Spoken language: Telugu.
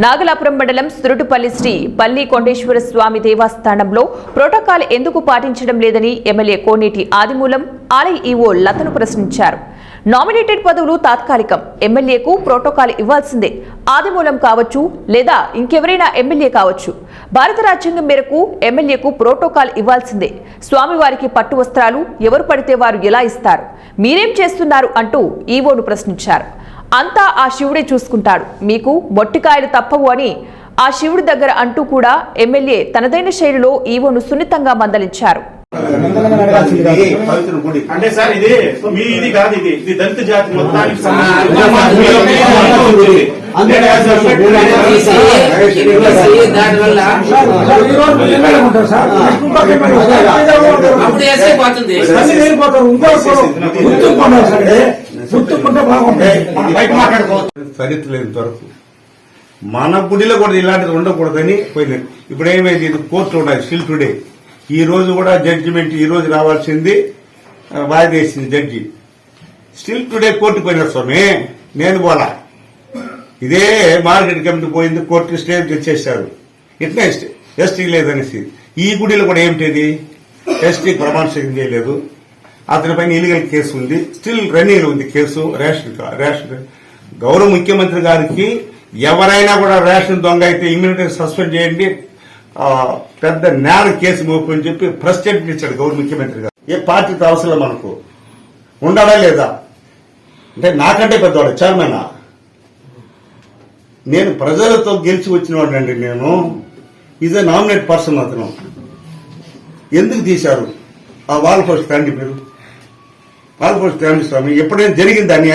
నాగలాపురం మండలం సురుటుపల్లి శ్రీ పల్లి కొండేశ్వర స్వామి దేవస్థానంలో ప్రోటోకాల్ ఎందుకు పాటించడం లేదని ఎమ్మెల్యే కోనేటి ఆదిమూలం ఆలయ ఈవో లతను ప్రశ్నించారు. నామినేటెడ్ పదవులు తాత్కాలికం, ఎమ్మెల్యేకు ప్రోటోకాల్ ఇవ్వాల్సిందే. ఆదిమూలం కావచ్చు లేదా ఇంకెవరైనా ఎమ్మెల్యే కావచ్చు, భారత రాజ్యాంగం మేరకు ఎమ్మెల్యేకు ప్రోటోకాల్ ఇవ్వాల్సిందే. స్వామివారికి పట్టు వస్త్రాలు ఎవరు పడితే వారు ఎలా ఇస్తారు? మీరేం చేస్తున్నారు అంటూ ఈవోను ప్రశ్నించారు. అంతా ఆ శివుడే చూసుకుంటాడు, మీకు మొట్టికాయలు తప్పవు అని ఆ శివుడి దగ్గర అంటూ కూడా ఎమ్మెల్యే తనదైన శైలిలో ఈవోను సున్నితంగా మందలించారు. అంటే సార్ ఇది కాదు, ఇది దళిత జాతి మొత్తానికి చరిత్ర లేని వరకు మన గుడిలో కూడా ఇలాంటిది ఉండకూడదని పోయింది. ఇప్పుడు ఏమైంది, ఇది కోర్టు ఉన్నది స్టిల్ టుడే. ఈ రోజు కూడా జడ్జిమెంట్ ఈ రోజు రావాల్సింది వాయిదా వేసింది జడ్జి. స్టిల్ టుడే కోర్టు పోయినారు స్వామి, నేను పోలా. ఇదే మార్కెట్ కమిటీ పోయింది, కోర్టు స్టే తెచ్చేశారు. ఇట్లా ఎస్టీ లేదనేసి ఈ గుడిలో కూడా ఏమిటది, ఎస్టీ ప్రమాణ స్వీకారం చేయలేదు, అతని పైన ఇల్లీగల్ కేసు ఉంది, స్టిల్ రన్నింగ్ ఉంది కేసు. రేషన్ గౌరవ ముఖ్యమంత్రి గారికి ఎవరైనా కూడా రేషన్ దొంగ అయితే ఇమ్మీడియట్ సస్పెండ్ చేయండి, పెద్ద నేర కేసు మోపు అని చెప్పి ప్రెసిడెంట్ ఇచ్చాడు గౌరవ ముఖ్యమంత్రి గారు. ఏ పార్టీతో అవసరం మనకు ఉండాలా లేదా అంటే నాకంటే పెద్దవాడు చైర్మన్. నేను ప్రజలతో గెలిచి వచ్చిన వాడినండి. నేను ఈజ్ ఎ నామినేట్ పర్సన్. అతను ఎందుకు తీశారు ఆ వాల్ పోస్ట్ తండ్రి? మీరు వాల్ పోస్ట్ తండ్రి స్వామి ఎప్పుడైనా జరిగిందని